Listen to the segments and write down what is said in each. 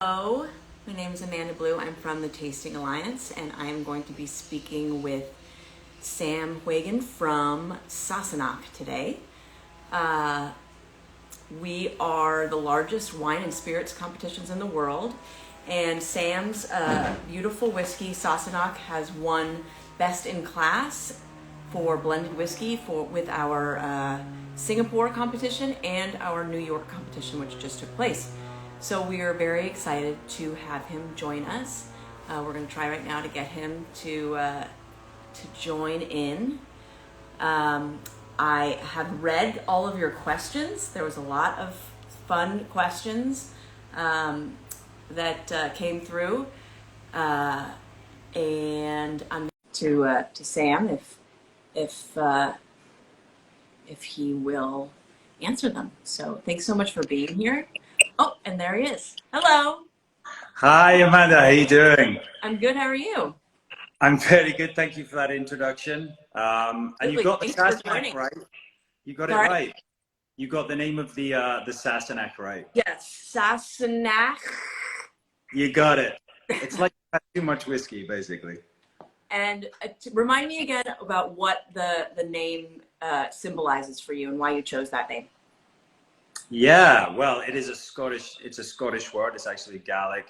Hello, my name is Amanda Blue. I'm from the Tasting Alliance, and I am going to be speaking with Sam Heughan from Sassenach today. We are the largest wine and spirits competitions in the world, and Sam's beautiful whiskey, Sassenach, has won Best in Class for blended whiskey with our Singapore competition and our New York competition, which just took place. So we are very excited to have him join us. We're going to try right now to get him to join in. I have read all of your questions. There was a lot of fun questions that came through, and I'm to Sam if he will answer them. So thanks so much for being here. Oh, and there he is. Hello. Hi, Amanda. How you doing? I'm good. How are you? I'm very good. Thank you for that introduction. And you Absolutely. got the Thanks for Sassenach joining. right. You got it Sorry? right. You got the name of the Sassenach right. Yes, Sassenach. You got it. It's like you had too much whiskey, basically. And remind me again about what the name symbolizes for you and why you chose that name. Yeah, well, it's a Scottish word. It's actually Gaelic.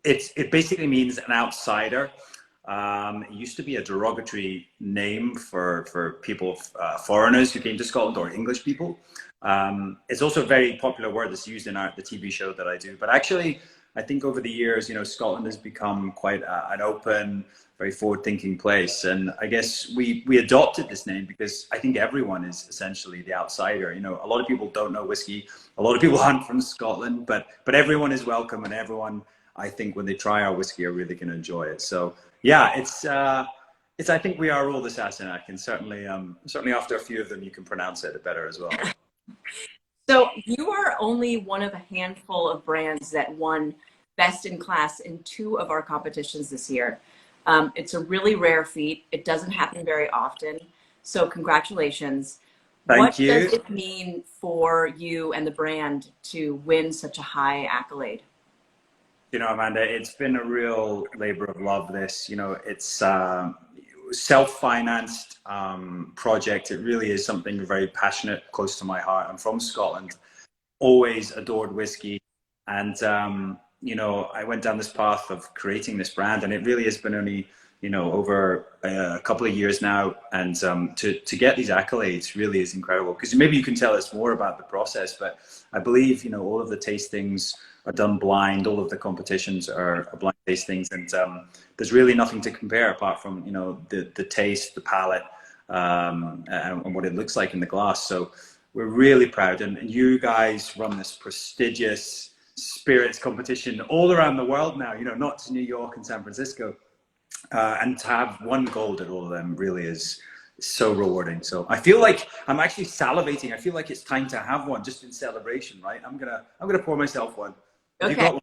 It basically means an outsider. It used to be a derogatory name for people, foreigners who came to Scotland, or English people. It's also a very popular word that's used in the TV show that I do. But actually, I think over the years, Scotland has become quite an open, very forward-thinking place. And I guess we adopted this name because I think everyone is essentially the outsider. A lot of people don't know whiskey. A lot of people aren't from Scotland, but everyone is welcome, and everyone, I think, when they try our whiskey, are really going to enjoy it. So yeah, it's. I think we are all the Sassenach, and certainly after a few of them, you can pronounce it better as well. So you are only one of a handful of brands that won Best in Class in 2 of our competitions this year. It's a really rare feat. It doesn't happen very often. So congratulations. Thank What you. does it mean for you and the brand to win such a high accolade? Amanda, it's been a real labor of love. It's self-financed project. It really is something very passionate, close to my heart. I'm from Scotland, always adored whiskey, and I went down this path of creating this brand, and it really has been only over a couple of years now, and to get these accolades really is incredible. Because maybe you can tell us more about the process, but I believe all of the tastings are done blind. All of the competitions are blind tastings, and there's really nothing to compare apart from the taste, the palate, and what it looks like in the glass. So we're really proud, and you guys run this prestigious spirits competition all around the world now. Not to New York and San Francisco, and to have won gold at all of them really is so rewarding. So I feel like I'm actually salivating. I feel like it's time to have one, just in celebration, right? I'm gonna pour myself one. Have you Okay. got one?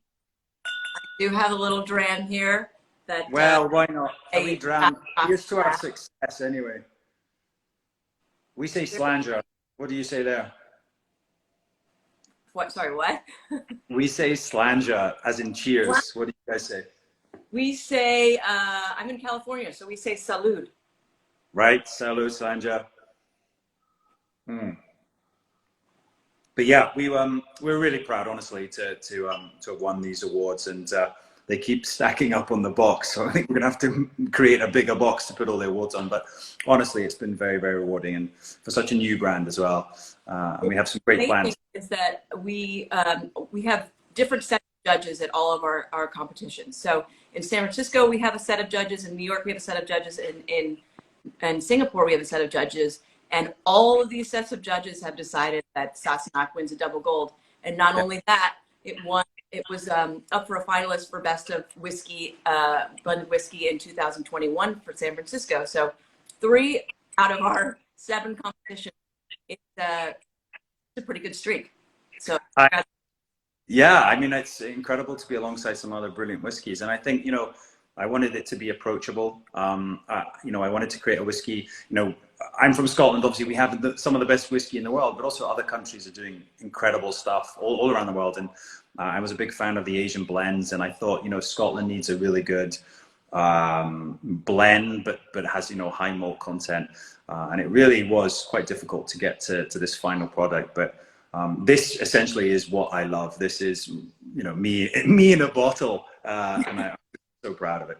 I do have a little dram here that Well, why not? a We dram. Here's to our success anyway. We say slanger. What do you say there? what? Sorry, what? We say slanger, as in cheers. What do you guys say? We say I'm in California, so we say salud. Right, salud, slanger. But yeah, we're really proud, honestly, to have won these awards, and they keep stacking up on the box. So I think we're gonna have to create a bigger box to put all the awards on. But honestly, it's been very, very rewarding, and for such a new brand as well. And we have some great plans. Is that we have different sets of judges at all of our competitions. So in San Francisco, we have a set of judges. In New York, we have a set of judges. In Singapore, we have a set of judges. And all of these sets of judges have decided that Sassenach wins a double gold. And not only that, it was up for a finalist for best of whiskey, blended whiskey in 2021 for San Francisco. So 3 out of our 7 competitions, it's a pretty good streak. So Yeah, I mean, it's incredible to be alongside some other brilliant whiskeys. And I think, I wanted it to be approachable. You know, I wanted to create a whiskey. You know, I'm from Scotland. Obviously, we have some of the best whiskey in the world, but also other countries are doing incredible stuff all around the world. And I was a big fan of the Asian blends, and I thought, you know, Scotland needs a really good blend, but has, you know, high malt content. And it really was quite difficult to get to this final product. But this essentially is what I love. This is, you know, me in a bottle, and I'm so proud of it.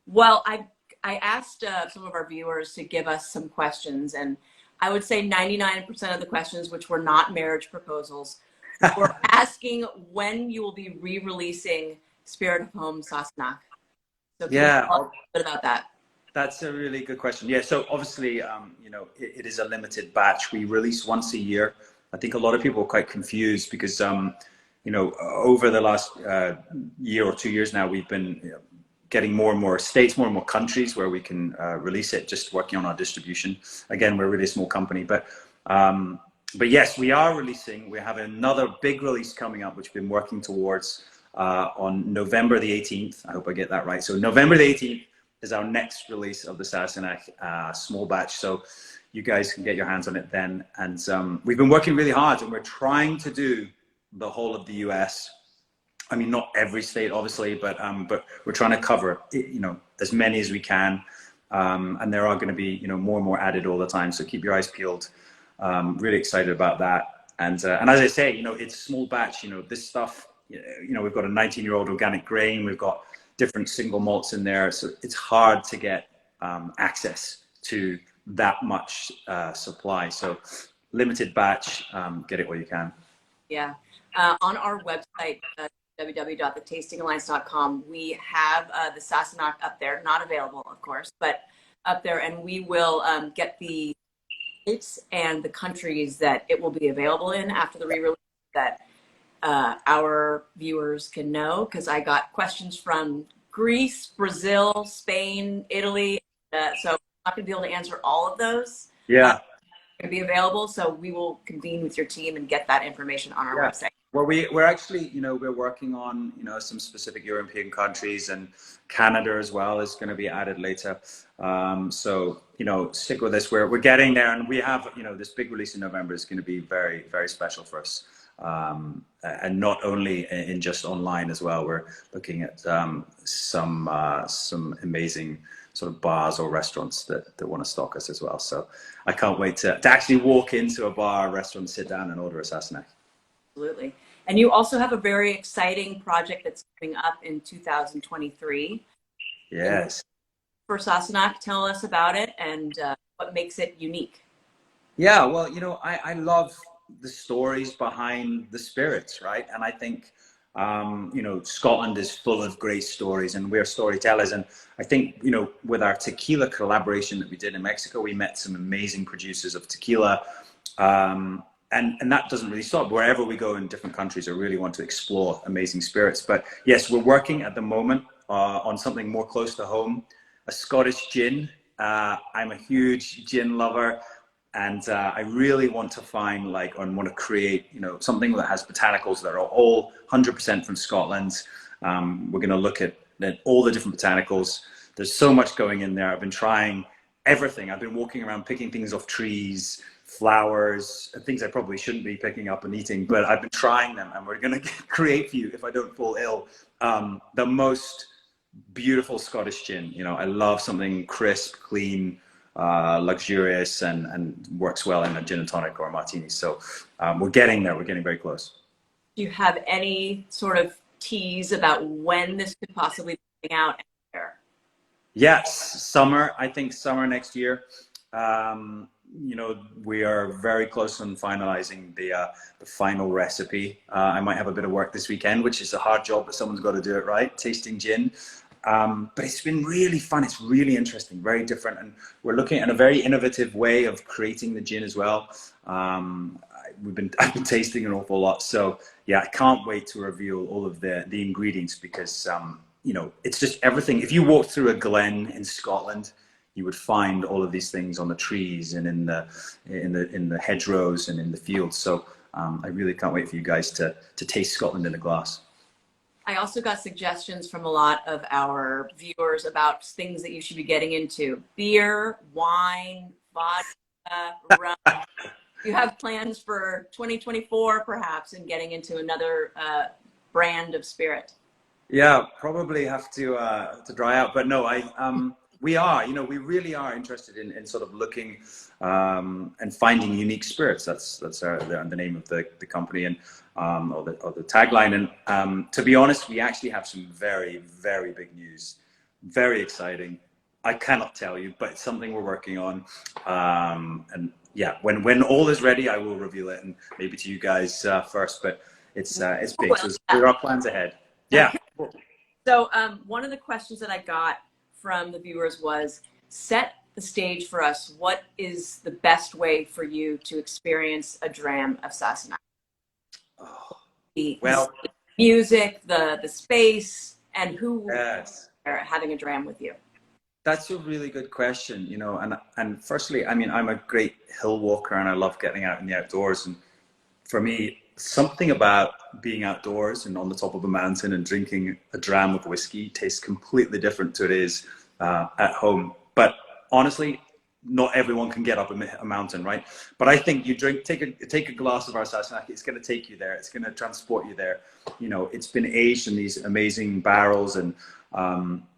Well, I asked some of our viewers to give us some questions, and I would say 99% of the questions, which were not marriage proposals, were asking when you will be re-releasing Spirit of Home Sassenach. So can you tell us a little bit about that? That's a really good question. Yeah, so obviously, you know, it is a limited batch. We release once a year. I think a lot of people are quite confused because, you know, over the last year or 2 years now, we've been, you know, getting more and more states, more and more countries where we can release it, just working on our distribution. Again, we're a really small company, but yes, we are releasing. We have another big release coming up, which we've been working towards on November the 18th. I hope I get that right. So November the 18th is our next release of the Sassenach small batch. So you guys can get your hands on it then. And we've been working really hard, and we're trying to do the whole of the US. I mean, not every state, obviously, but we're trying to cover, you know, as many as we can. And there are going to be, you know, more and more added all the time. So keep your eyes peeled. Really excited about that. And as I say, you know, it's small batch. You know, this stuff, you know, we've got a 19-year-old organic grain. We've got different single malts in there. So it's hard to get access to that much supply. So limited batch, get it where you can. Yeah. On our website, www.thetastingalliance.com, we have the Sassenach up there, not available, of course, but up there, and we will get the states and the countries that it will be available in after the re-release, that our viewers can know, because I got questions from Greece, Brazil, Spain, Italy, so I'm not going to be able to answer all of those. Yeah. Going to be available, so we will convene with your team and get that information on our website. Well, we're actually, you know, we're working on, you know, some specific European countries, and Canada as well is going to be added later. So, you know, stick with us. We're getting there, and we have, you know, this big release in November is going to be very, very special for us. And not only in just online as well. We're looking at some amazing sort of bars or restaurants that want to stock us as well. So I can't wait to actually walk into a bar or restaurant, sit down and order a Sassenach. Absolutely. And you also have a very exciting project that's coming up in 2023. Yes. For Sassenach, tell us about it and what makes it unique. Yeah, well, you know, I love the stories behind the spirits, right? And I think, you know, Scotland is full of great stories, and we're storytellers. And I think, you know, with our tequila collaboration that we did in Mexico, we met some amazing producers of tequila. And that doesn't really stop. Wherever we go in different countries, I really want to explore amazing spirits. But yes, we're working at the moment on something more close to home, a Scottish gin. I'm a huge gin lover, and I really want to find, like, and want to create, you know, something that has botanicals that are all 100% from Scotland. We're going to look at all the different botanicals. There's so much going in there. I've been trying everything. I've been walking around picking things off trees, flowers, things I probably shouldn't be picking up and eating, but I've been trying them, and we're going to create for you, if I don't fall ill, the most beautiful Scottish gin. You know, I love something crisp, clean, luxurious, and works well in a gin and tonic or a martini. So we're getting there. We're getting very close. Do you have any sort of tease about when this could possibly be coming out? Yes, summer. I think summer next year. You know, we are very close on finalizing the final recipe. I might have a bit of work this weekend, which is a hard job, but someone's got to do it right, tasting gin. But it's been really fun. It's really interesting, very different. And we're looking at a very innovative way of creating the gin as well. I've been tasting an awful lot. So yeah, I can't wait to reveal all of the ingredients, because, you know, it's just everything. If you walk through a glen in Scotland, you would find all of these things on the trees and in the hedgerows and in the fields. So I really can't wait for you guys to taste Scotland in a glass. I also got suggestions from a lot of our viewers about things that you should be getting into: beer, wine, vodka, rum. You have plans for 2024, perhaps, in getting into another brand of spirit? Yeah, probably have to dry out, but no, we are, we really are interested in sort of looking and finding unique spirits. That's the name of the company, and or the tagline. And to be honest, we actually have some very, very big news, very exciting. I cannot tell you, but it's something we're working on. And yeah, when all is ready, I will reveal it, and maybe to you guys first. But it's big, so there are plans ahead. Yeah. So one of the questions that I got from the viewers was, set the stage for us. What is the best way for you to experience a dram of Sassenach? Oh, The well, music, the space, and who yes. are having a dram with you? That's a really good question, and firstly, I mean, I'm a great hill walker and I love getting out in the outdoors. And for me, something about being outdoors and on the top of a mountain and drinking a dram of whiskey tastes completely different to it is at home. But honestly, not everyone can get up a mountain, right? But I think you take a glass of our Sassenach, it's going to take you there. It's going to transport you there. It's been aged in these amazing barrels, and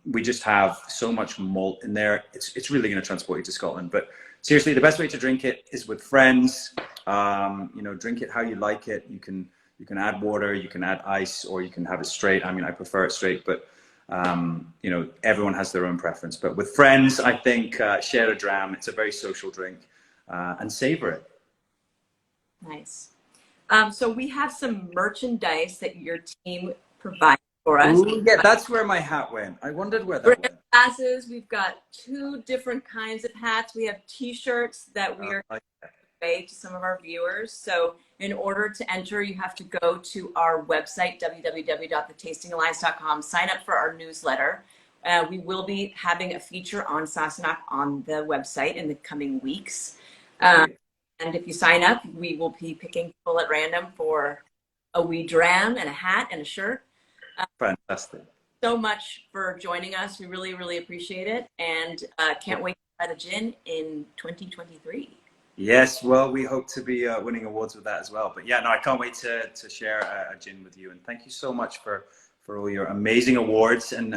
we just have so much malt in there. It's really going to transport you to Scotland. But seriously, the best way to drink it is with friends. Drink it how you like it. You can add water, you can add ice, or you can have it straight. I mean, I prefer it straight, but everyone has their own preference. But with friends, I think share a dram. It's a very social drink, and savor it. Nice. So we have some merchandise that your team provides for us. Ooh, yeah, that's where my hat went. I wondered where that went. Glasses. We've got 2 different kinds of hats. We have T-shirts that we are to some of our viewers. So in order to enter, you have to go to our website, www.thetastingalliance.com, sign up for our newsletter. We will be having a feature on Sassenach on the website in the coming weeks. And if you sign up, we will be picking people at random for a wee dram and a hat and a shirt. Fantastic. So much for joining us. We really, really appreciate it. And can't wait to try the gin in 2023. Yes, well, we hope to be winning awards with that as well. But yeah, no, I can't wait to share a gin with you. And thank you so much for all your amazing awards and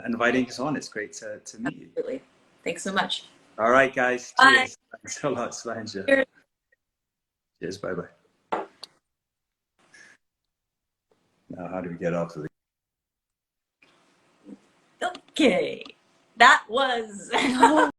inviting us on. It's great to meet you. Absolutely. Thanks so much. All right, guys. Bye. Cheers. Thanks a lot, Slanja. Cheers. Bye-bye. Now, how do we get off of the... Okay. That was...